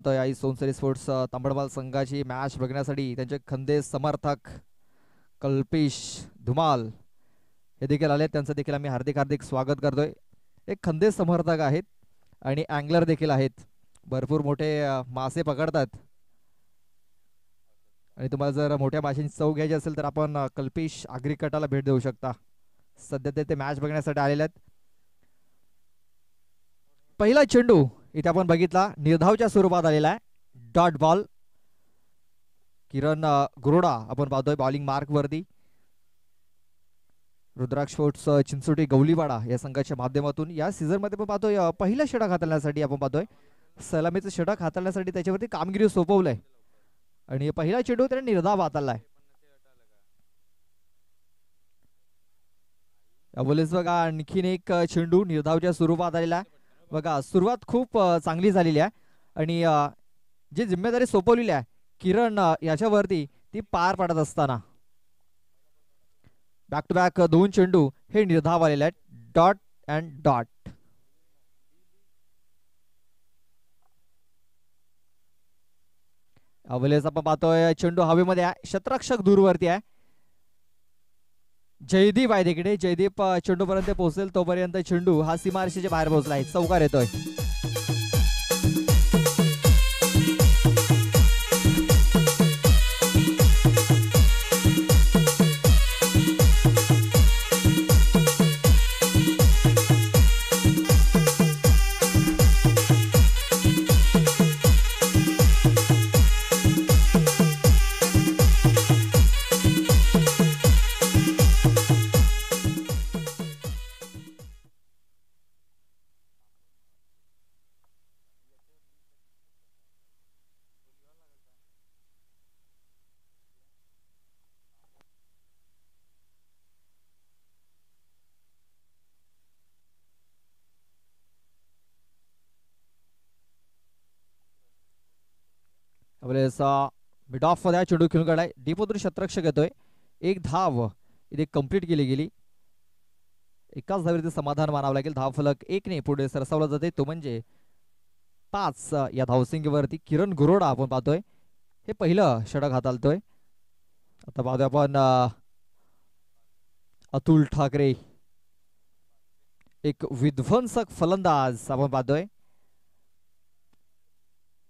पाहतोय आई सोनसरी स्पोर्ट्स तांबडमाल संघाची मॅच बघण्यासाठी त्यांचे खंदे समर्थक कल्पेश धुमाल हे देखील आले. त्यांचं देखील आम्ही हार्दिक हार्दिक स्वागत करतोय. एक खंदे समर्थक आहेत आणि अँगलर देखील आहेत. भरपूर मोठे मासे पकडतात आणि तुम्हाला जर मोठ्या माशांची चव घ्यायची असेल तर आपण कल्पेश आग्रिकटाला भेट देऊ शकता. सध्या ते मॅच बघण्यासाठी आलेले आहेत. पहिला चेंडू इथे आपण बघितला निर्धावच्या स्वरूपात आलेला आहे. Dot ball. किरण गुरोडा आपण पाहतोय बॉलिंग मार्क वरती. रुद्राक्ष स्पोर्ट्स चिंचोटी गवलीवाडा या संघाच्या माध्यमातून या सीझन मध्ये आपण पाहतोय पहिला षटक हाताळण्यासाठी आपण पाहतोय सलामीचं षटक हाताळण्यासाठी त्याच्यावरती कामगिरी सोपवलंय आणि पहिला चेंडू त्याने निर्धाव हाताळलाय. बोलेच बघा आणखीन एक चेंडू निर्धावच्या स्वरूपात आलेला आहे. बघा सुरुवात खूप चांगली झालेली आहे आणि जी जिम्मेदारी सोपवलेली आहे किरण याच्यावरती ती पार पडत असताना बॅक टू बॅक दोन चेंडू हे निर्धाव आलेले आहेत. Dot and dot. अवलेस आपण पाहतोय चेंडू हवेमध्ये आहे. शतरक्षक दूरवरती आहे. जयदीप आहे तिकडे. जयदीप चेंडू पर्यंत पोहोचेल तोपर्यंत चेंडू हा सीमारेषेच्या बाहेर पोहोचलाय. चौकार येतोय. मिड ऑफ मध्ये चेंडू खेळून काढाय. डीपमधून शतरक्षक येतोय. एक धाव इथे कंप्लीट केली गेली. एकाच धावेवरती समाधान मानावं लागेल. धाव फलक 1ने पुढे सरसावला जाते तो म्हणजे 5 या धावसंख्येवरती. किरण गुरोडा आपण पाहतोय हे पहिलं षटक हाताळतोय. आता पाहतोय आपण अतुल ठाकरे एक विध्वंसक फलंदाज आपण पाहतोय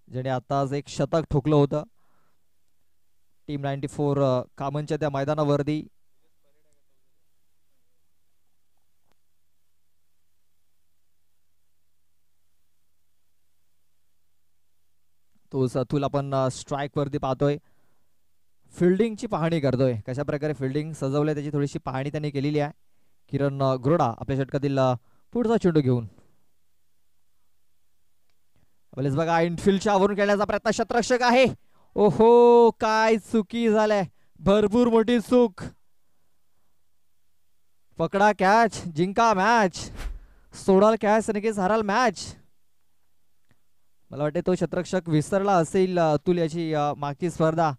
ज्याने आताच एक शतक ठोकलं होतं टीम 94 कामनच्या त्या मैदानावरती. तोच अतुल आपण स्ट्राईक वरती पाहतोय. फिल्डिंगची पाहणी करतोय. कशा प्रकारे फिल्डिंग सजवलंय त्याची थोडीशी पाहणी त्यांनी केलेली आहे. किरण गुरोडा आपल्या षटकातील पुढचा चेंडू घेऊन बघा इनफिल्डच्या वरून खेळण्याचा प्रयत्न. शतरक्षक आहे. ओहो काय चुकी झालंय. भरपूर मोठी चूक. पकडा कॅच जिंका मॅच. सोडाल कॅच नक्कीच हाराल मॅच. मला वाटते तो शतरक्षक विसरला असेल अतुल याची मागची स्पर्धा.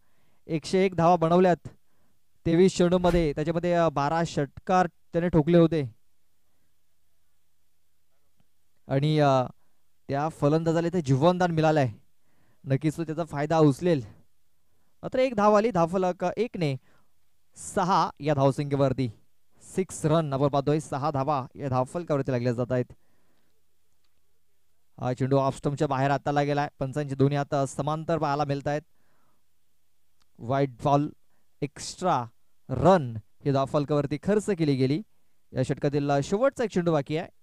101 धावा बनवल्यात 23 चेंडू मध्ये. त्याच्यामध्ये 12 षटकार त्याने ठोकले होते आणि त्या फलंदाजाला ते जीवनदान मिळालंय. नक्कीच तो त्याचा फायदा उचलेल. मात्र एक धाव आली. धावफलक 1ने 6 या धावसंख्येवरती. 6 रन आपण पाहतोय. 6 धावा या धावफलकावरती लागल्या जात आहेत. हा चेंडू ऑफ स्टंपच्या बाहेर हाताला गेलाय. पंचांची दोन्ही हात समांतर पाहायला मिळत आहेत. वाईट बॉल एक्स्ट्रा रन ही धावफलकावरती खर्च केली गेली. या षटकातील शेवटचा एक चेंडू बाकी आहे.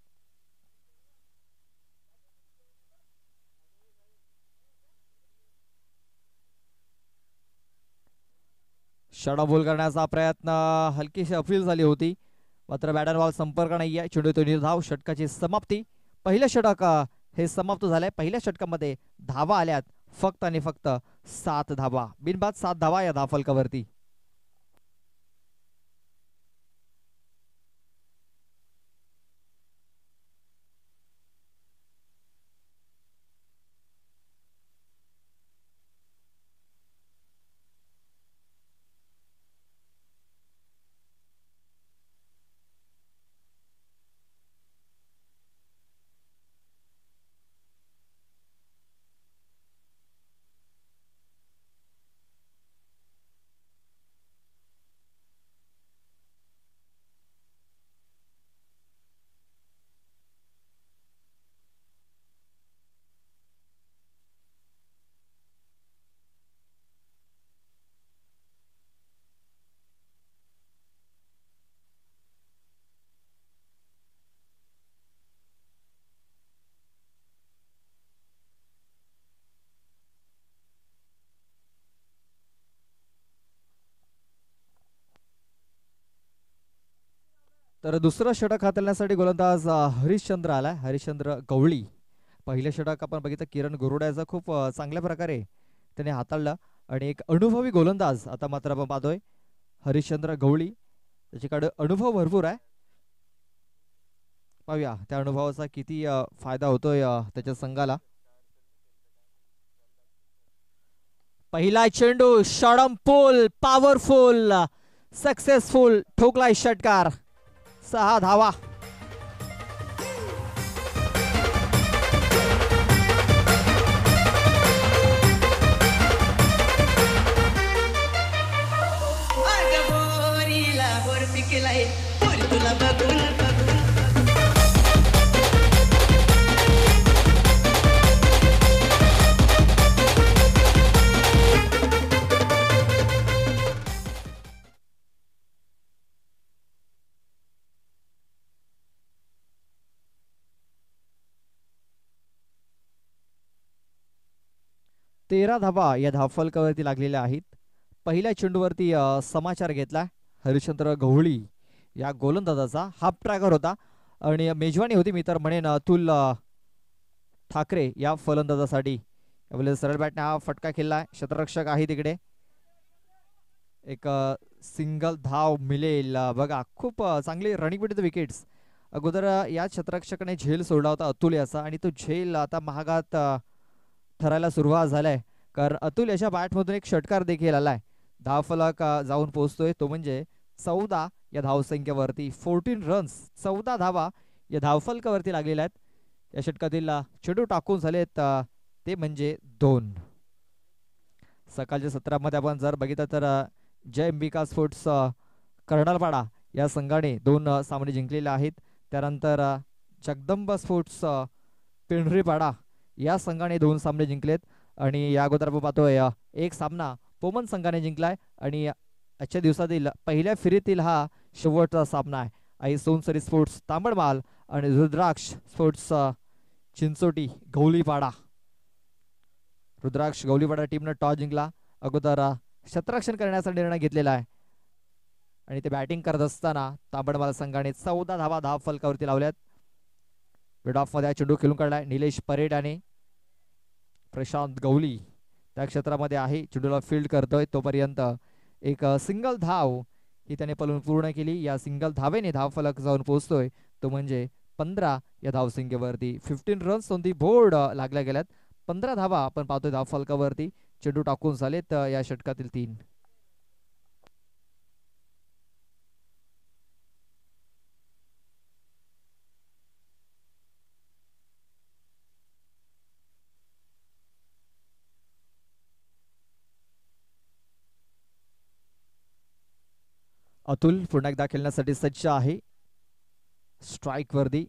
षडाबोल करण्याचा प्रयत्न हलकीशी अपील झाली होती मात्र बॅटर बॉल संपर्क नाहीये. चेंडू तो निर्धाव. षटकाची समाप्ती. पहिलं षटक हे समाप्त झालंय. पहिल्या षटकामध्ये धावा आल्यात फक्त आणि फक्त 7 धावा. बिनबाद 7 धावा या धावफलकावरती. तर दुसरं षटक हाताळण्यासाठी गोलंदाज हरिश्चंद्र आलाय, हरिश्चंद्र गवळी. पहिलं षटक आपण बघितलं किरण गुरुडाचं खूप चांगल्या प्रकारे त्याने हाताळलं आणि एक अनुभवी गोलंदाज आता मात्र आपण पाहतोय हरिश्चंद्र गवळी, त्याच्याकडे अनुभव भरपूर आहे. पाहूया त्या अनुभवाचा किती फायदा होतोय त्याच्या संघाला. पहिला चेंडू षडंपूल पॉवरफुल सक्सेसफुल ठोकलाय षटकार, 6 धावा. तेरा धावा या धावफलकावरती लागलेल्या आहेत. पहिल्या चेंडूवरती समाचार घेतला हरिश्चंद्र गवळी या गोलंदाजाचा. हाफ ट्रॅकर होता आणि मेजवानी होती मी तर म्हणेन अतुल ठाकरे या फलंदाजासाठी. सरळ बॅटने हा फटका खेळलाय, क्षेत्ररक्षक आहे तिकडे. एक सिंगल धाव मिळेल बघा. खूप चांगली रनिंग विथ द विकेट्स. अगोदर या क्षेत्ररक्षकाने झेल सोडला होता अतुल याचा आणि तो झेल आता महागात ठरायला सुरुवात झालाय, कारण अतुल याच्या बॅटमधून एक षटकार देखील आलाय. धावफलक जाऊन पोहोचतोय तो म्हणजे 14 या धावसंख्येवरती. 14 रन्स, 14 धावा या धावफलकावरती लागलेल्या आहेत. या षटकातील चेंडू टाकून झालेत ते म्हणजे 2. सकाळच्या सत्रामध्ये आपण जर बघितलं तर जय अंबिका स्पोर्ट्स कर्नालपाडा या संघाने 2 सामने जिंकलेले आहेत. त्यानंतर जगदंबा स्पोर्ट्स पिंढरीपाडा या संघाने 2 सामने जिंकलेत आणि या अगोदर आपण पाहतोय एक सामना पोमन संघाने जिंकलाय आणि आजच्या दिवसातील पहिल्या फेरीतील हा शेवटचा सामना आहे. आई सोनसरी स्पोर्ट्स तांबडमाल आणि रुद्राक्ष स्पोर्ट्स चिंचोटी गवलीपाडा. रुद्राक्ष गवलीपाडा टीमनं टॉस जिंकला. अगोदर क्षेत्ररक्षण करण्याचा निर्णय घेतलेला आहे आणि ते बॅटिंग करत असताना तांबडमाल संघाने 14 धावा धावफलकावरती लावल्यात. मिड ऑफ मध्ये चेंडू खेळून काढलाय निलेश परेड आणि प्रशांत गवली त्या क्षेत्रामध्ये आहे. चेंडूला फील्ड करतोय तोपर्यंत एक सिंगल धाव ही त्याने पळून पूर्ण केली. या सिंगल धावेने धावफलक जाऊन पोहोचतोय तो म्हणजे 15 या धावसंख्येवरती. 15 रन्स ऑन दी बोर्ड लागल्या गेल्यात. 15 धावा आपण पाहतोय धावफलकावरती. चेंडू टाकून झालेत या षटकातील 3. अतुल पुन्हा एकदा खेळण्यासाठी सज्ज आहे स्ट्राइक वरती.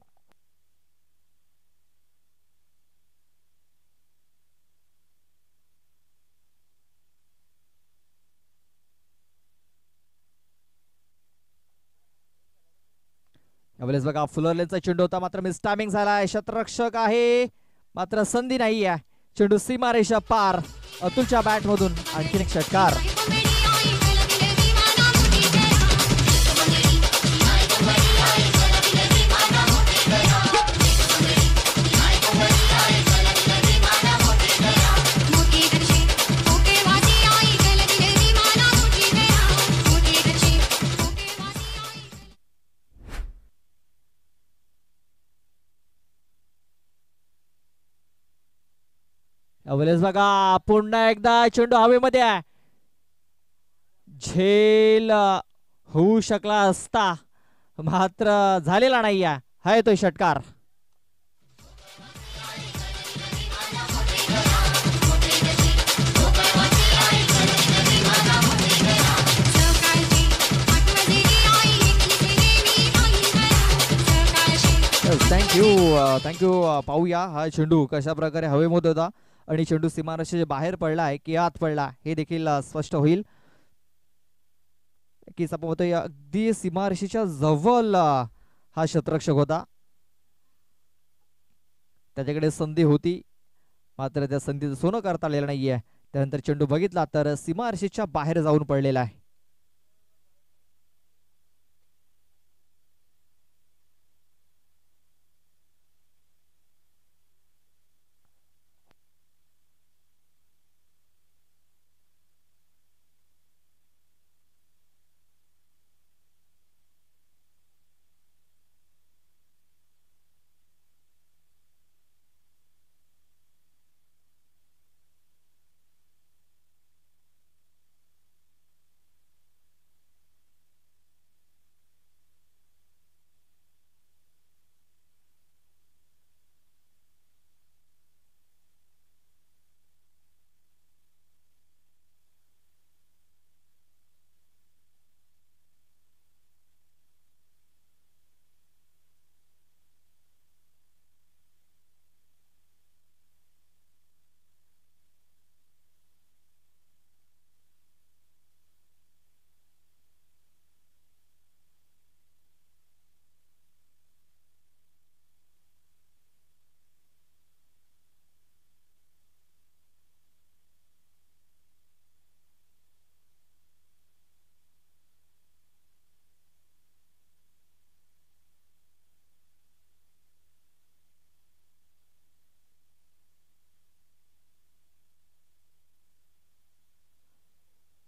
यावेळेस बघा फुलरलेनचा चेंडू होता मात्र मिस टायमिंग झालाय. क्षेत्ररक्षक आहे मात्र संधी नाही आहे. चेंडू सीमारेषा पार. अतुलच्या बॅट मधून आणखीन एक षटकार. यावेळेस बघा पुन्हा एकदा चेंडू हवेमध्ये आहे. झेल होऊ शकला असता मात्र झालेला नाही आहे. हाय तो षटकार. थँक्यू पाहूया हा चेंडू कशा प्रकारे हवेमध्ये होता आणि चेंडू सीमारेषेच्या बाहेर पडलाय की आत पडला हे देखील स्पष्ट होईल. की आपण म्हणतोय अगदी सीमारेषेच्या जवळ हा क्षेत्ररक्षक होता. त्याच्याकडे संधी होती मात्र त्या संधीचं सोनं करता आलेलं नाहीये. त्यानंतर चेंडू बघितला तर सीमारेषेच्या बाहेर जाऊन पडलेला आहे.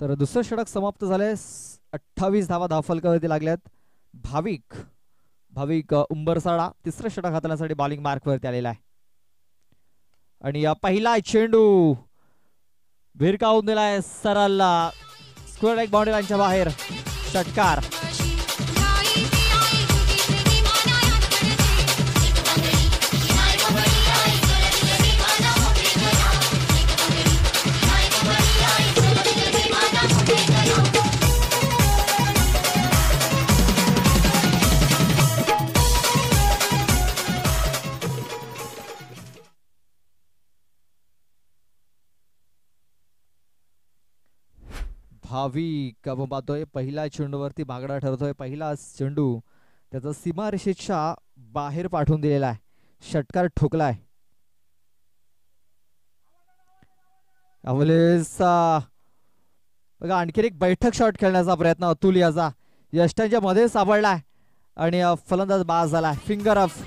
तर दुसरं षटक समाप्त झाले. 28 धावा धावफलकावरती लागल्यात. भाविक भाविक उंबरसाडा तिसरं षटक हाताळण्यासाठी बॉलिंग मार्कवरती आलेला आहे. आणि पहिला चेंडू भिरकावून दिलाय सरळ स्क्वेअर लेग बाउंड्री लाईनच्या बाहेर. षटकार. भाविक आपण पाहतोय पहिला चेंडूवरती बागडा ठरतोय. पहिला चेंडू त्याचा सीमारेषेच्या बाहेर पाठवून दिलेला आहे. षटकार ठोकलाय. बघा आणखीन एक बैठक शॉट खेळण्याचा प्रयत्न अतुल याचा यष्टांच्या मध्ये सापडलाय आणि फलंदाज बाद झालाय. Finger of.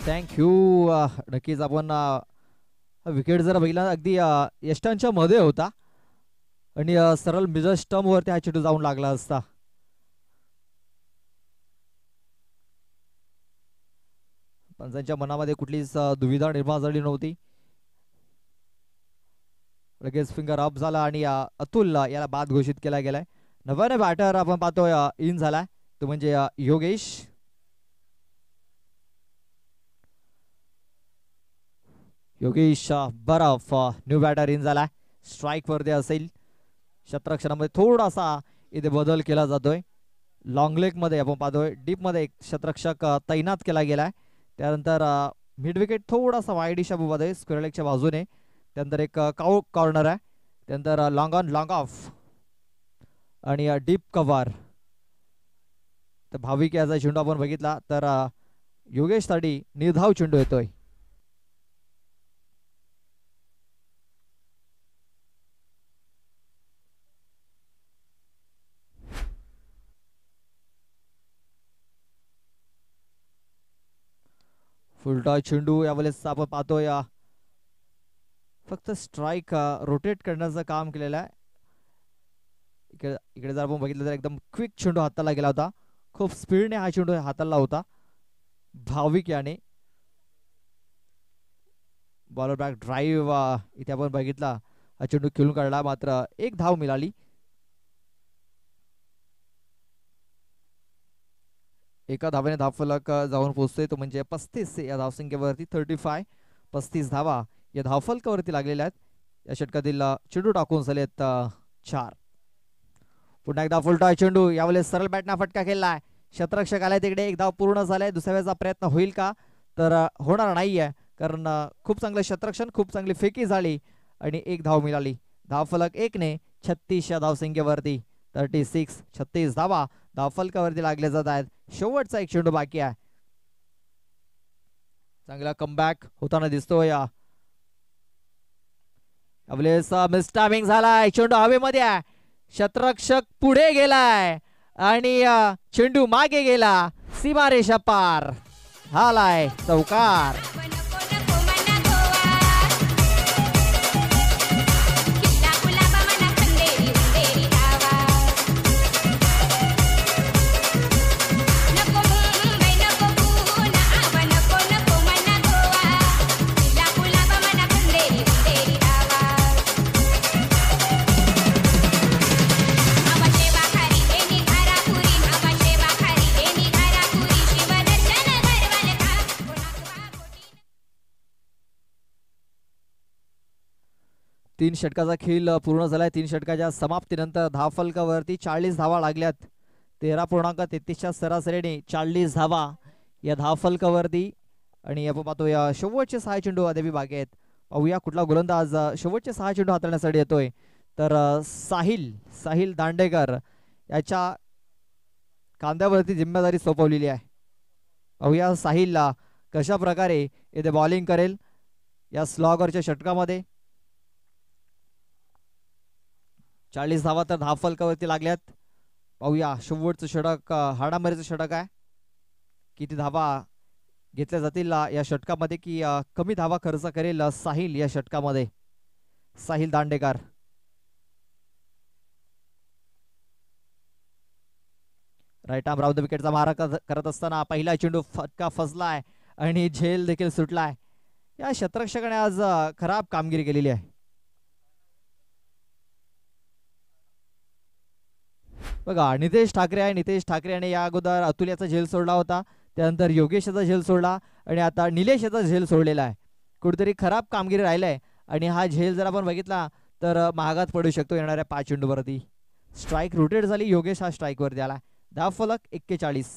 थँक्यू. नक्कीच आपण विकेट जर बघितला अगदी यष्टांच्या मध्ये होता आणि सरळ मिडल स्टंप वरती हा चेंडू जाऊन लागला असता. पंचांच्या मनामध्ये कुठलीच दुविधा निर्माण झाली नव्हती. लगेच फिंगर अप झाला आणि अतुल याला बाद घोषित केला गेलाय. नव्याने बॅटर आपण पाहतोय इन झालाय तो म्हणजे योगेश. योगेश बरफ न्यू बॅटर इन झालाय. स्ट्राईक वरती असेल. क्षेत्ररक्षणामध्ये थोडासा इथे बदल केला जातोय. लॉंग लेग मध्ये आपण पाहतोय डीप मध्ये एक क्षेत्ररक्षक तैनात केला गेलाय. त्यानंतर मिड विकेट थोडासा वाईडिशा मध्ये स्क्वेअर लेगच्या बाजूने. त्यानंतर एक कॉर्नर आहे. त्यानंतर लॉंग ऑन लॉंग ऑफ आणि डीप कव्हर. तर भाविक याचा चेंडू आपण बघितला तर योगेश साठी निर्धाव चेंडू येतोय. फुलटॉस चेंडू यावेळेस आपण पाहतोय फक्त स्ट्राईक रोटेट करण्याचं काम केलेलं आहे. इकडे जर आपण बघितलं तर एकदम क्विक चेंडू हाताला गेला होता. खूप स्पीडने हा चेंडू हाताला होता भाविक याने. बॉलर बॅक ड्राईव्ह इथे आपण बघितला हा चेंडू खेळून काढला. मात्र एक धाव मिळाली. एका धावेने धावफलक जाऊन पोहोचतोय तो म्हणजे 35 या धावसंख्येवरती. 35 35 धावा या धावफलकावरती लागलेल्या आहेत. या षटकातील चेंडू टाकून झालेत 4. पुन्हा एकदा फुलटॉस चेंडू यावेळेस सरळ बॅटना फटका खेळलाय. क्षेत्ररक्षक आलाय तिकडे. एक धाव पूर्ण झालाय. दुसऱ्या वेळेचा प्रयत्न होईल का तर होणार नाहीये कारण खूप चांगलं क्षेत्ररक्षण खूप चांगली फेकी झाली आणि एक धाव मिळाली. धावफलक 1 ने 36 या धावसंख्येवरती. 36 36 धावा धावफलकावरती लागले जात आहेत. शेवटचा एक चेंडू बाकी आहे. चांगला कमबॅक होताना दिसतोय. मिस्टामिंग झालाय. चेंडू हवेमध्ये आहे. क्षेत्ररक्षक पुढे गेलाय आणि चेंडू मागे गेला. सीमारेषा पार. झालाय चौकार. तीन षटकाचा खेळ पूर्ण झालाय. 3 षटकाच्या समाप्तीनंतर धावफलकावरती 40 धावा लागल्यात. 13.33च्या सरासरीने 40 धावा या धावफलकावरती. आणि आपण पाहतो या शेवटचे 6 चेंडू अद्याप बाकी आहेत. पाहूया कुठला गोलंदाज शेवटचे 6 चेंडू हाताळण्यासाठी येतोय तर साहिल दांडेकर याच्या खांद्यावरती जिम्मेदारी सोपवलेली आहे. पाहूया साहिलला कशा प्रकारे इथे बॉलिंग करेल या स्लॉगरच्या षटकामध्ये. 40 धावा तर धावफलकावरती लागल्यात. पाहूया शेवटचं षटक हाडामारीचं षटक आहे. किती धावा घेतल्या जातील या षटकामध्ये की कमी धावा खर्च करेल साहिल या षटकामध्ये. Sahil Dandekar right arm round the विकेटचा मारा करत असताना पहिला चेंडू फटका फसलाय आणि झेल देखील सुटलाय. या क्षेत्ररक्षकाने आज खराब कामगिरी केलेली आहे. बघा नितेश ठाकरे आहे. नितेश ठाकरे याने या अगोदर अतुल याचा झेल सोडला होता, त्यानंतर योगेश याचा झेल सोडला आणि आता निलेश याचा झेल सोडलेला आहे. कुठेतरी खराब कामगिरी राहिलाय आणि हा झेल जर आपण बघितला तर महागात पडू शकतो येणाऱ्या 5 चेंडूवरती. स्ट्राईक रोटेट झाली. योगेश हा स्ट्राईक वरती आला. धावफलक 41.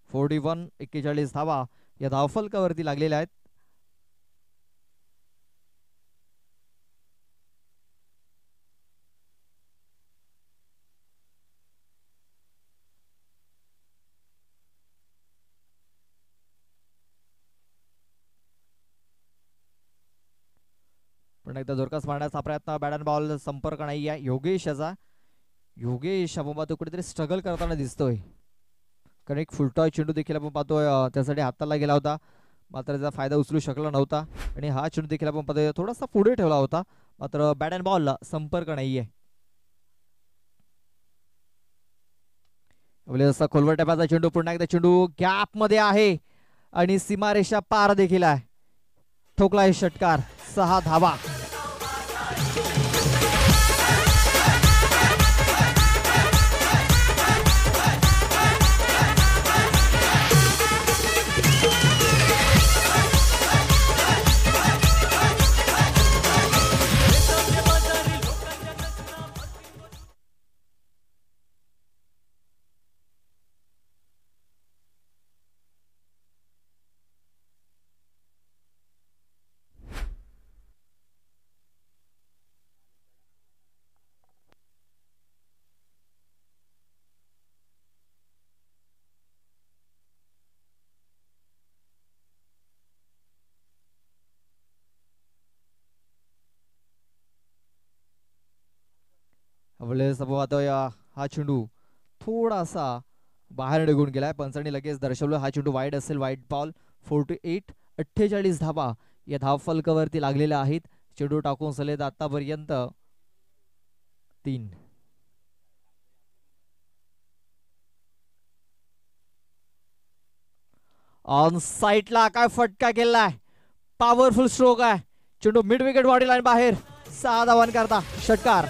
41 धावा या धावफलकावरती लागलेल्या आहेत. पण एकदा जोरकास मारण्याचा प्रयत्न. बॅट अँड बॉल संपर्क नाही आहे योगेश याचा. योगेश आपण तो कुठेतरी स्ट्रगल करताना दिसतोय, कारण एक फुलटॉय चेंडू देखील आपण पाहतोय त्यासाठी हाताला गेला होता, मात्र त्याचा फायदा उचलू शकला नव्हता. आणि हा चेंडू देखील आपण पाहतोय थोडासा पुढे ठेवला होता, मात्र बॅट अँड बॉल संपर्क नाहीये. असा खोलवर टप्प्याचा चेंडू. पुन्हा एकदा चेंडू गॅप मध्ये आहे आणि सीमारेषा पार देखील आहे. ठोकला षटकार. 6 धावा. हा चेंडू थोडासा बाहेर निघून गेलाय. पंचांनी लगेच दर्शवलं हा चेंडू वाईड असेल. Wide ball. 48. 48 धावा या धावफलकावरती लागलेल्या आहेत. चेंडू टाकून सलेत आतापर्यंत 3. ऑन साईडला काय फटका केलाय. पॉवरफुल स्ट्रोक आहे. चेंडू मिड विकेट बॉडी लाईन बाहेर. 6 धावांकरता षटकार.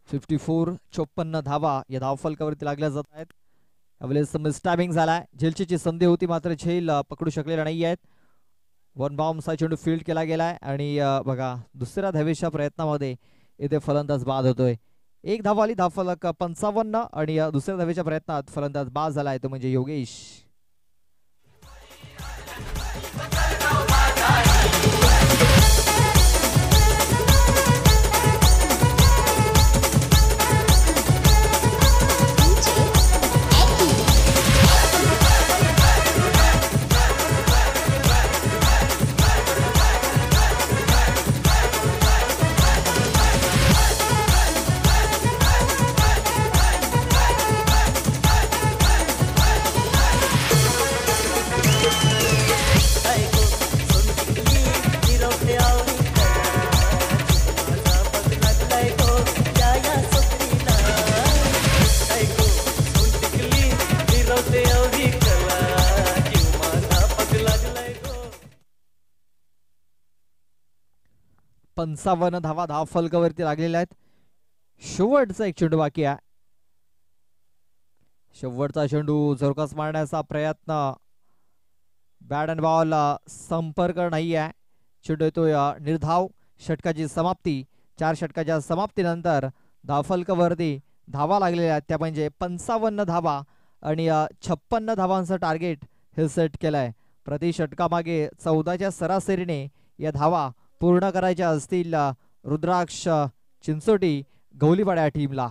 $54. 54 धावा या धावफलकावरती लागल्या जात आहेत. यावेळेस मिसटायमिंग झालाय. झेलची संधी होती, मात्र झेल पकडू शकलेला नाही आहेत. 1 बाउन्सचा चेंडू फील्ड केला गेलाय आणि बघा दुसऱ्या धावेच्या प्रयत्नामध्ये इथे फलंदाज बाद होतोय. 1 धाव आली. धावफलक 55 आणि दुसऱ्या धावेच्या प्रयत्नात फलंदाज बाद झालाय तो म्हणजे योगेश. पंचावन्न धावा धावफलकावरती लागलेल्या आहेत. शेवटचा एक चेंडू बाकी आहे. शेवटचा चेंडू झोरकास मारण्याचा प्रयत्न बॅट अँड बॉल संपर्क नाही आहे. चेंडू येतोय निर्धाव. षटकाची समाप्ती. 4 षटकाच्या समाप्तीनंतर धावफलकावरती धावा लागलेल्या आहेत त्या म्हणजे 55 धावा आणि 56 धावांचं टार्गेट हे सेट केलंय. प्रति षटकामागे 14च्या सरासरीने या धावा पूर्ण करायच्या असतील रुद्राक्ष चिंचोटी गवलीवाडा टीमला.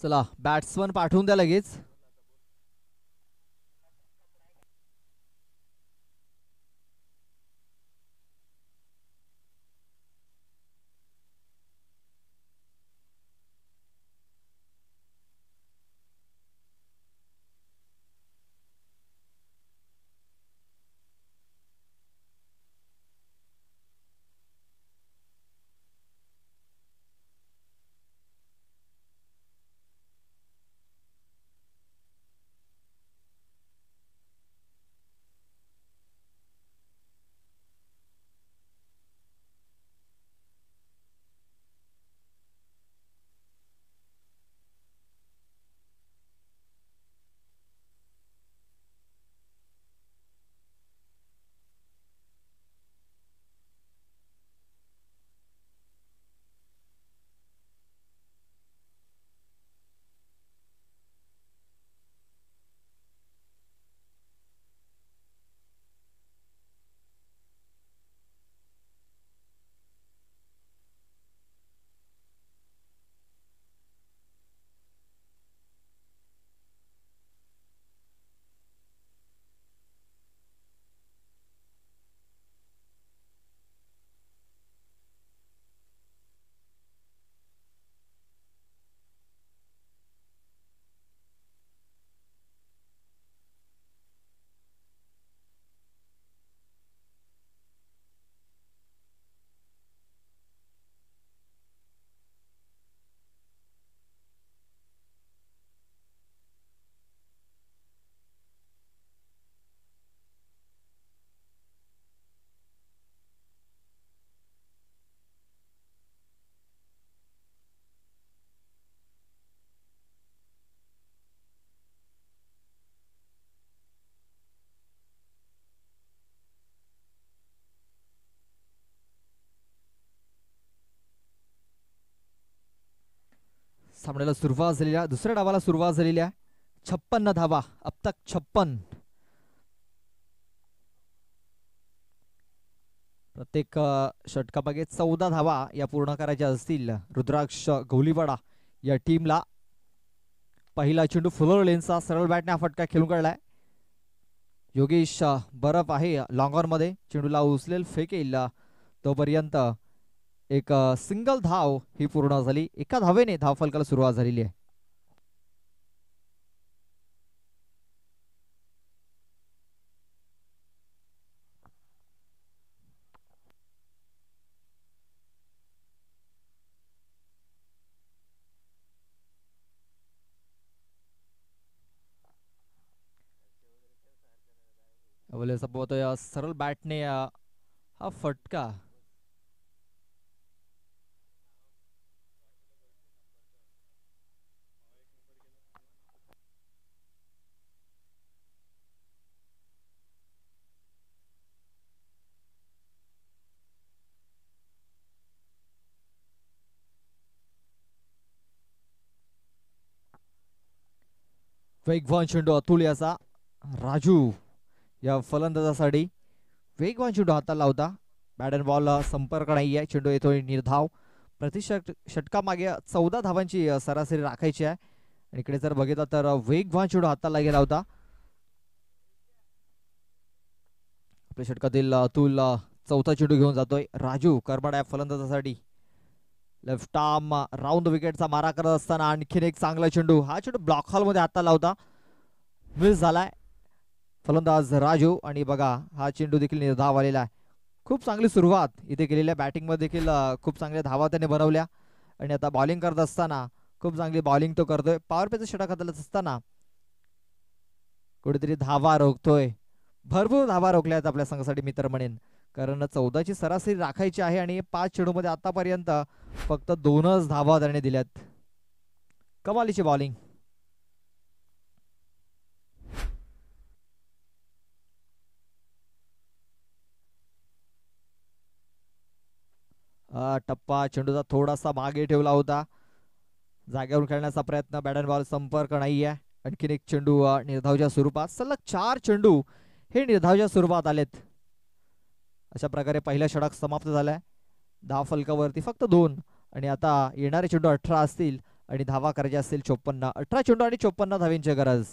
चला बॅट्समन पाठवून द्या लगेच. सामन्याला सुरुवात झालेल्या दुसऱ्या डावाला सुरुवात झालेली आहे. 56 धावा अब तक 56. प्रत्येक षटकामागे 14 धावा या पूर्ण करायच्या असतील रुद्राक्ष गवलीवाडा या टीमला. पहिला चेंडू फुलर लेनचा सरळ बॅटने हा फटका खेळून काढलाय. योगेश बरफ आहे लॉंग ऑन मध्ये. चेंडूला उचलेल फेकेल तोपर्यंत एक सिंगल धाव ही पूर्ण झाली. एका धावेने धावफलकाला सुरुवात झालेली आहे. बोलतोय सरळ बॅटने हा फटका. वेगवान चेंडू अतुल याचा राजू या फलंदाजासाठी वेगवान चेंडू हाताला लावता. बॅट अँड बॉल संपर्क नाहीये. चेंडू येतोय निर्धाव. षटकामागे 14 धावांची सरासरी राखायची आहे. आणि इकडे जर बघितलं तर वेगवान चेंडू हाताला गेला होता. आपल्या षटकातील अतुल चौथा चेंडू घेऊन जातोय. राजू करमाड या फलंदाजासाठी लेफ्ट आर्म राऊंड विकेटचा मारा करत असताना आणखीन एक चांगला चेंडू. हा चेंडू ब्लॉक हॉल मध्ये हाताला लावता. मिस झालाय फलंदाज राजू. आणि बघा हा चेंडू देखील निर्धाव आलेला आहे. खूप चांगली सुरुवात इथे केलेल्या बॅटिंग मध्ये देखील खूप चांगल्या धावा त्याने बनवल्या. आणि आता बॉलिंग करत असताना खूप चांगली बॉलिंग तो करतोय. पॉवर प्लेचं षटक हाताळत असताना कुठेतरी धावा रोखतोय. भरपूर धावा रोखल्या आहेत आपल्या संघासाठी मित्र म्हणेन. कारण 14ची सरासरी राखायची आहे आणि 5 चेंडूमध्ये आतापर्यंत फक्त 2च धावा त्याने दिल्यात. कमालीची बॉलिंग. टप्पा चेंडूचा थोडासा मागे ठेवला होता. जागेवर खेळण्याचा प्रयत्न. बॅट अँड बॉल संपर्क नाहीये. आणखीन एक चेंडू निर्धावच्या स्वरूपात. सलग 4 चेंडू हे निर्धावच्या स्वरूपात आलेत. अशा प्रकारे पहिला षटक समाप्त झालाय. धाव फलकावरती फक्त 2. आणि आता येणारे चेंडू 18 असतील आणि धावा करायच्या असतील 54. 18 चेंडू आणि 54 धावींची गरज.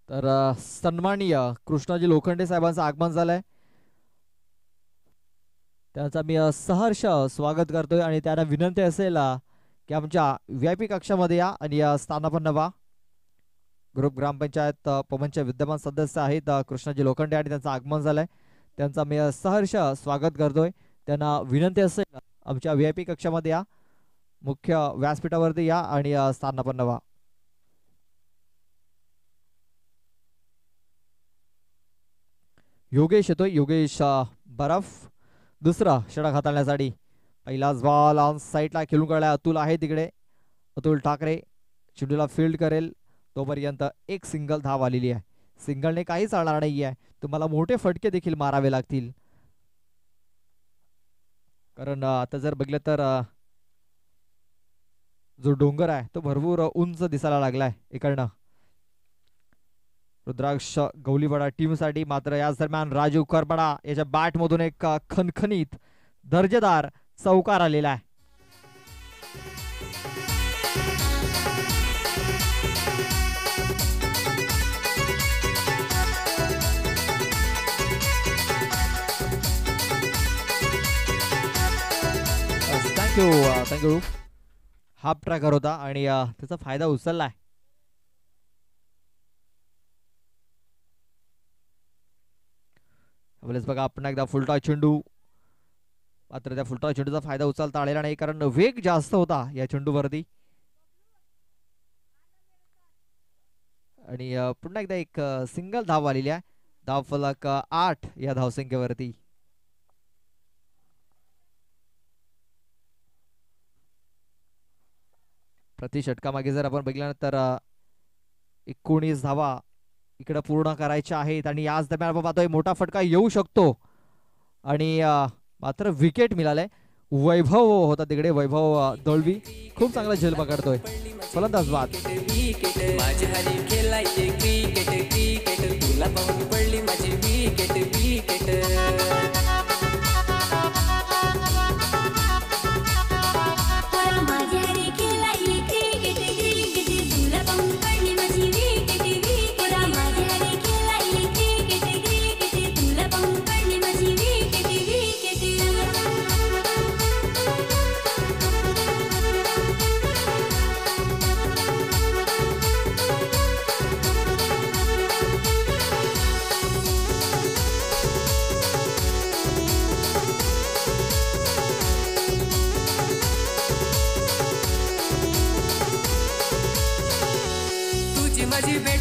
तर सन्माननीय कृष्णाजी लोखंडे साहेबांचं आगमन झालंय. त्यांचा मी सहर्ष स्वागत करतोय. आणि त्यांना विनंती असेल की आमच्या VIP कक्षामध्ये या आणि स्थानापन्न व्हा. ग्रुप ग्रामपंचायत पवनचे विद्यमान सदस्य आहेत कृष्णाजी लोखंडे आणि त्यांचं आगमन झालंय. त्यांचा मी सहर्ष स्वागत करतोय. त्यांना विनंती असेल आमच्या VIP कक्षामध्ये या. मुख्य व्यासपीठावरती या आणि स्थानापन्न व्हा. योगेश येतोय. योगेश बरफ दुसरा षटक हाताळण्यासाठी. पहिलाच बॉल ऑन साईडला खेळून काढलाय. अतुल आहे तिकडे. अतुल ठाकरे चेंडूला फील्ड करेल. तोपर्यंत एक सिंगल धाव आलेली आहे. सिंगलने काही चालणार नाहीये. तुम्हाला मोठे फटके देखील मारावे लागतील. कारण आता जर बघितलं तर जो डोंगर आहे तो भरपूर उंच दिसायला लागलाय इकडनं रुद्राक्ष गौलीवाडा टीम साठी. मात्र याच दरम्यान राजू करबडा याच्या बॅट मधून एक खणखणीत दर्जेदार चौकार आलेला आहे. थँक्यू. हाफ ट्रॅकर होता आणि त्याचा फायदा उचललाय. बघा पुन्हा एकदा फुलटा चेंडू. मात्र त्या फुलटा चेंडूचा फायदा उचलता आलेला नाही कारण वेग जास्त होता या चेंडूवरती. आणि पुन्हा एकदा एक सिंगल धाव आलेली आहे. धाव फलक 8 या धावसंख्येवरती. प्रति षटकामागे जर आपण बघितल्यानंतर 19 धावा इकडे पूर्ण करायच्या आहेत. आणि याच दरम्यान आपण पाहतोय मोठा फटका येऊ शकतो. आणि मात्र विकेट मिळालंय. वैभव होता तिकडे. वैभव दळवी खूप चांगला झेल पकडतोय. फलंदाज बाद.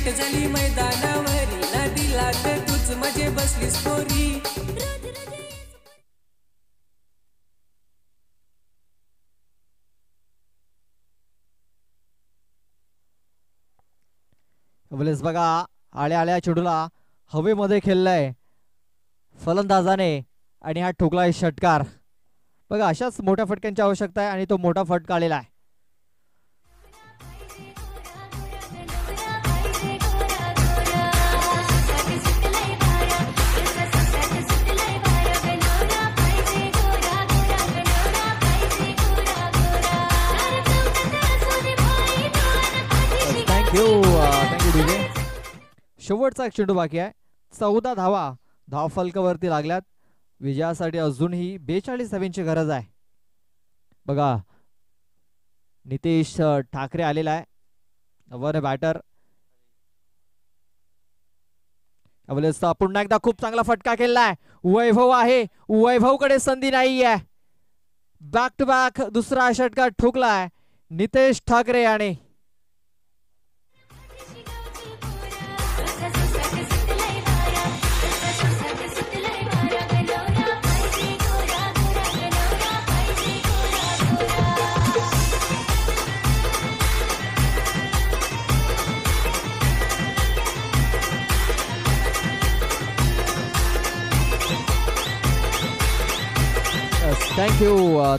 सेट झाली मैदानावरी नदीला तर तूच मजे बसलीस पोरी. वेळेस बघा आल्या आल्या चेंडूला हवेमध्ये खेळलाय फलंदाजाने आणि हा ठोकलाय षटकार. बघा अशाच मोठ्या फटक्यांची आवश्यकता आहे आणि तो मोठा फटका आलेला आहे. Thank you DJ. शेवटचा एक चेंडू बाकी आहे. 14 धावा धावफलकावरती लागल्यात. विजयासाठी अजूनही 42 धावांची गरज आहे. बघा नितेश ठाकरे आलेला आहे वन बॅटर. पुन्हा एकदा खूप चांगला फटका केलाय. वैभव आहे, वैभव कडे संधी नाहीये. बॅक टू बॅक दुसरा षटकार ठोकलाय नितेश ठाकरे याने.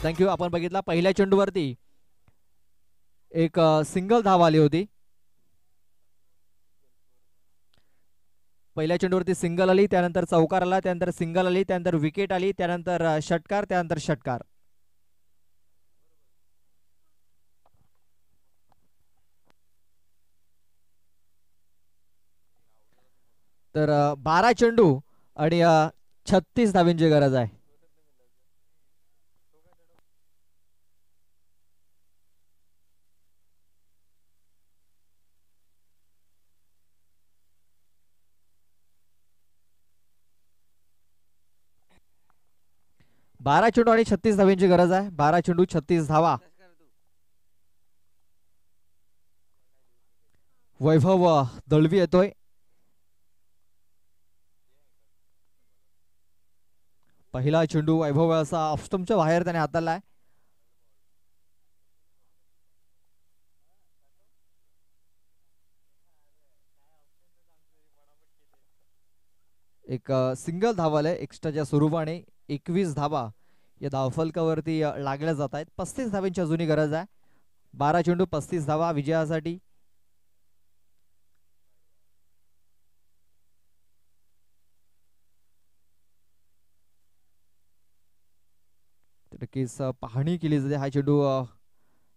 थँक्यू. आपण बघितला पहिल्या चेंडूवरती एक सिंगल धाव आली होती. पहिल्या चेंडूवरती सिंगल आली, त्यानंतर चौकार आला, त्यानंतर सिंगल आली, त्यानंतर विकेट आली, त्यानंतर षटकार, त्यानंतर षटकार. तर 12 चेंडू आणि 36 धावांची गरज आहे. बारा चेंडू आणि 36 धावांची गरज आहे. 12 चेंडू 36 धावा. वैभव दळवी येतोय. पहिला चेंडू वैभव असा ऑफस्टंपच्या बाहेर त्याने हाताळलाय. एक सिंगल धाव आलंय एक्स्ट्राच्या स्वरूपाने. 21 धावा या धावफलकावरती लागल्या जात आहेत. 35 धावांची अजूनही गरज आहे. 12 चेंडू 35 धावा विजयासाठी. नक्कीच पाहणी केली जाते. हा चेंडू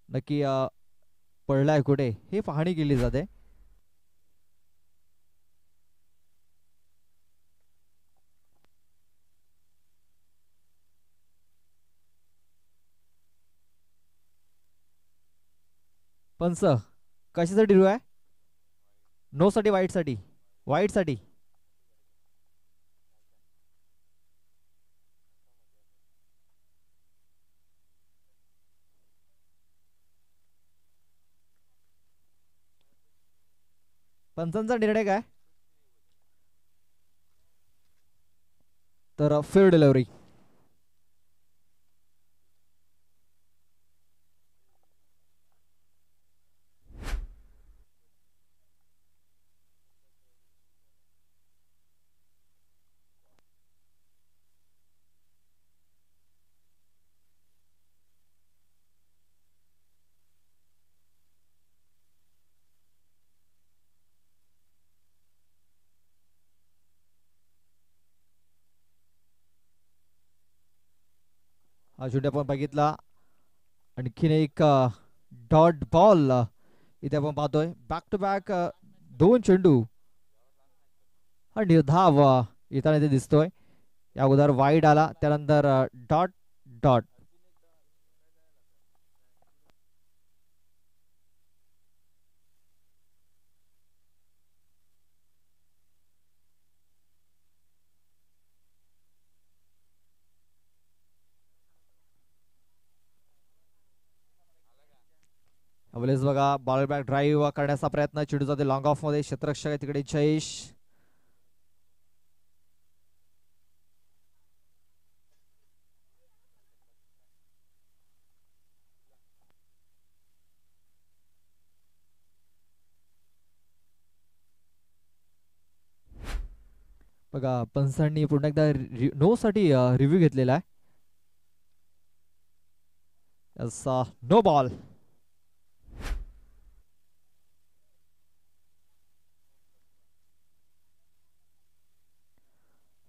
नक्की पडलाय कुठे हे पाहणी केली जाते. पंच कशासाठी रू आहे? नो साठी, वाईट साठी, वाईट साठी. पंचांचा निर्णय काय? तर फेअर डिलिव्हरी. हा चेंडू आपण बघितला. आणखीन एक डॉट बॉल इथे आपण पाहतोय. बॅक टू बॅक 2 चेंडू आणि धाव येताना इथे दिसतोय. या अगोदर वाईड आला, त्यानंतर डॉट डॉट. अवलेस बघा बॉल बॅक ड्राईव्ह करण्याचा प्रयत्न, चेंडू जाते लॉंग ऑफ मध्ये, क्षेत्ररक्षक आहे तिकडे जयेश. बघा पंचांनी पुन्हा एकदा नो साठी रिव्ह्यू घेतलेला आहे. No ball.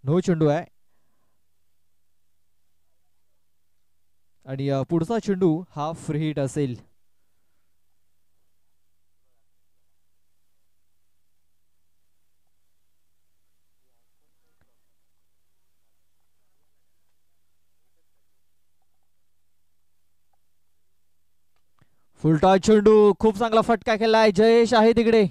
नो चेंडू आहे आणि पुढचा चेंडू हा फ्री हिट असेल. फुलटॉस चेंडू, खूप चांगला फटका केलाय, जयेश आहे तिकडे.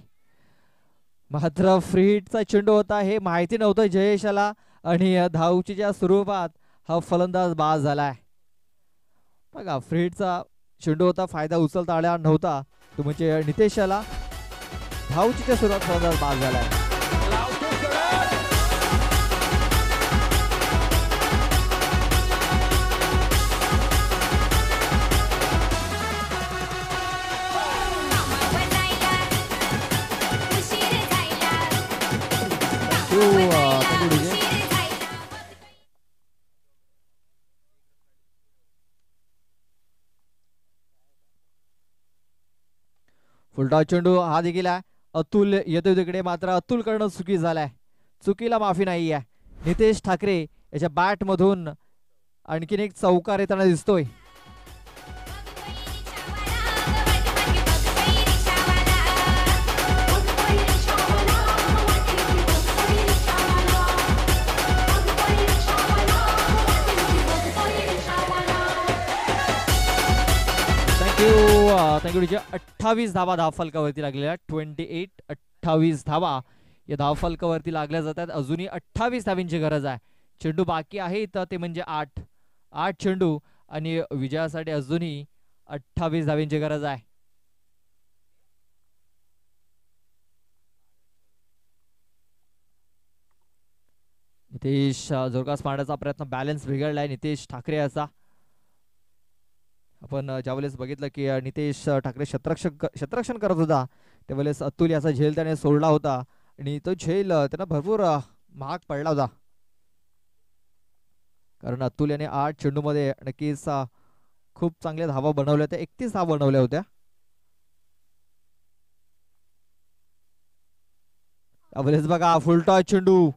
मात्र फ्री हिटचा चेंडू होता हे माहिती नव्हतं जयेशाला आणि धावचीच्या स्वरूपात हा फलंदाज बाद झालाय. बघा फ्री हिटचा चेंडू होता, फायदा उचलता आला नव्हता तो म्हणजे नितेशाला. धावचीच्या स्वरूपात फलंदाज बाद झालाय. फुलटॉस चेंडू हा देखील आहे. अतुल येतोय तिकडे, मात्र अतुल कडनं चुकी झालाय, चुकीला माफी नाही आहे. नितेश ठाकरे याच्या बॅट मधून आणखीन एक चौकार येताना दिसतोय. थँक्यू. 28 धावा धावफलकावरती लागलेल्या, 28 धावा या धावफलकावरती लागल्या जातात. अजूनही 28 धावींची गरज आहे. चेंडू बाकी आहे तर ते म्हणजे 8 चेंडू आणि विजयासाठी अजूनही 28 धावींची गरज आहे. नितेश जोरदार मारण्याचा प्रयत्न, बॅलन्स बिघडलाय नितेश ठाकरे याचा. आपण ज्यावेळेस बघितलं की नितेश ठाकरे क्षेत्ररक्षण करत होता त्यावेळेस अतुल याचा झेल त्याने सोडला होता आणि तो झेल त्यांना भरपूर महाग पडला होता, कारण अतुल याने 8 चेंडू मध्ये नक्कीच खूप चांगल्या धावा बनवल्या होत्या, 31 धावा बनवल्या होत्या. त्यावेळेस बघा फुलटॉस चेंडू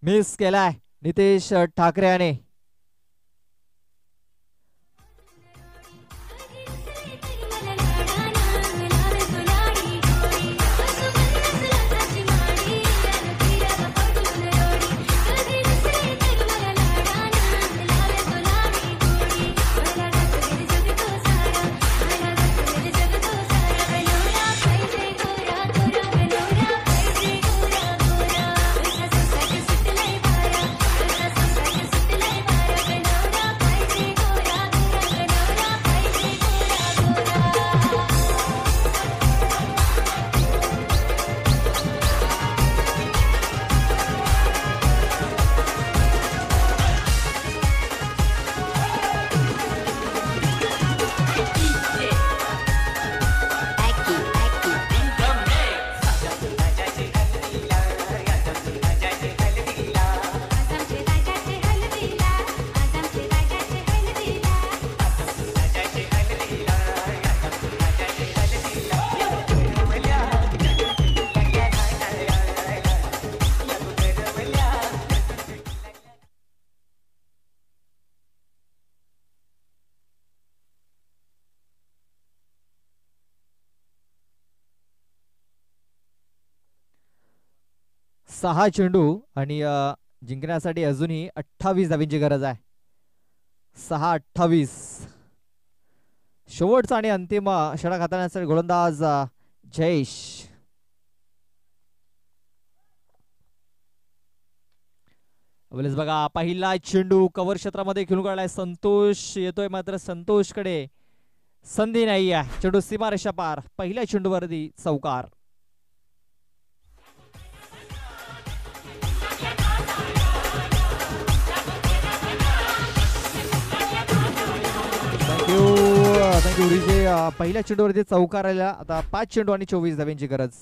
मिस केलाय नितेश ठाकरे याने. सहा चेंडू आणि जिंकण्यासाठी अजूनही 28 धावींची गरज आहे. 6-28. शेवटचा आणि अंतिम षटक हाताळण्यासाठी गोलंदाज जयेश. बघा पहिला चेंडू कव्हर क्षेत्रामध्ये खेळून काढलाय, संतोष येतोय, मात्र संतोषकडे संधी नाही आहे. चेंडू सीमारेषा पार. पहिल्या चेंडूवरती चौकार. थँक्यू रिजे. पहिल्या चेंडूवरती चौकार आला. आता 5 चेंडू आणि 24 धाव्यांची गरज.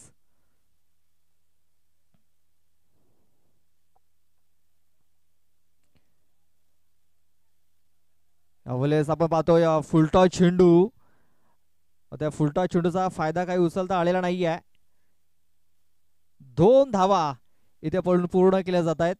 यावेळेस आपण पाहतोय फुलटॉस चेंडू. त्या फुलटॉस चेंडूचा फायदा काही उचलता आलेला नाही आहे. 2 धावा इथे पूर्ण केल्या जात आहेत.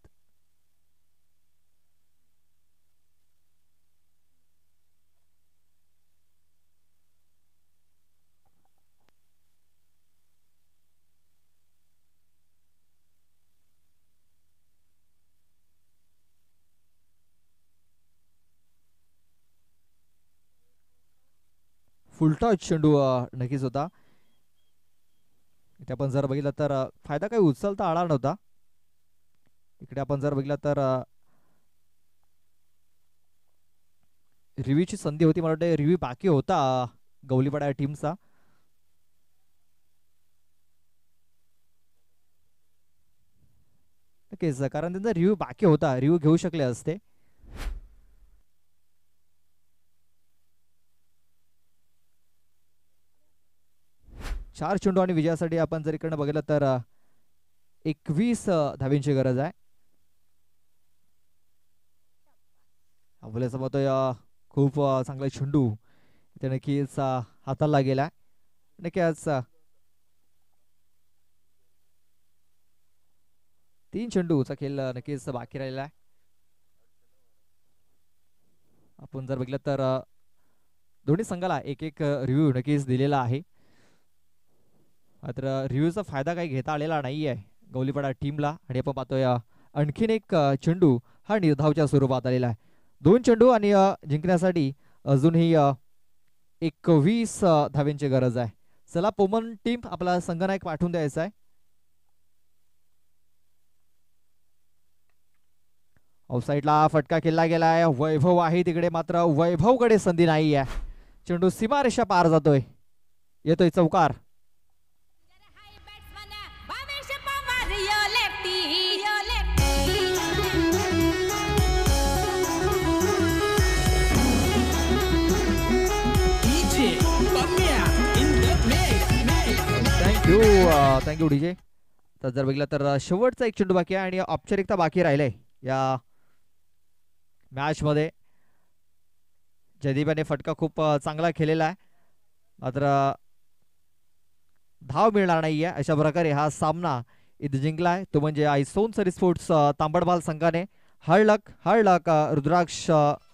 फुलटॉस चेंडू नक्कीच होता. इथे आपण जर बघितलं तर फायदा काही उचलता आला नव्हता. इकडे आपण जर बघितलं तर रिव्ह्यूची संधी होती. मला वाटतं रिव्ह्यू बाकी होता गवलीपाडा टीमचा. नक्कीच कारण त्यांचा रिव्ह्यू बाकी होता. रिव्ह्यू घेऊ शकले असते. चार चेंडू आणि विजयासाठी आपण जर इकडनं बघितलं तर 21 धाव्यांची गरज आहे. आपल्याला समजतोय खूप चांगला चेंडू इथे नक्कीच हाताला गेला. नक्कीच 3 चेंडूचा खेळ नक्कीच बाकी राहिला आहे. आपण जर बघितलं तर दोन्ही संघाला एक एक रिव्ह्यू नक्कीच दिलेला आहे. मात्र रिव्ह्यूचा फायदा काही घेता आलेला नाही आहे गवलीपाडा टीमला. आणि आपण पाहतोय आणखीन एक चेंडू हा निर्धावच्या स्वरूपात आलेला आहे. 2 चेंडू आणि जिंकण्यासाठी अजूनही 21 धाव्यांची गरज आहे. चला पोमन टीम आपला संघनायक पाठवून द्यायचा आहे. ऑफसाईडला फटका केला गेलाय. वैभव आहे तिकडे, मात्र वैभवकडे संधी नाही आहे. चेंडू सीमारेषा पार जातोय. येतोय चौकार. Thank you DJ. तर जर बघितलं तर शेवटचा एक चेंडू बाकी आहे आणि औपचारिकता बाकी राहिलंय या मॅच मध्ये. जयदीपाने फटका खूप चांगला खेळलेला आहे, मात्र धाव मिळणार नाहीये. अशा प्रकारे हा सामना इथे जिंकलाय तो म्हणजे सोनसरी स्पोर्ट्स तांबडबाल संघाने. हळलक रुद्राक्ष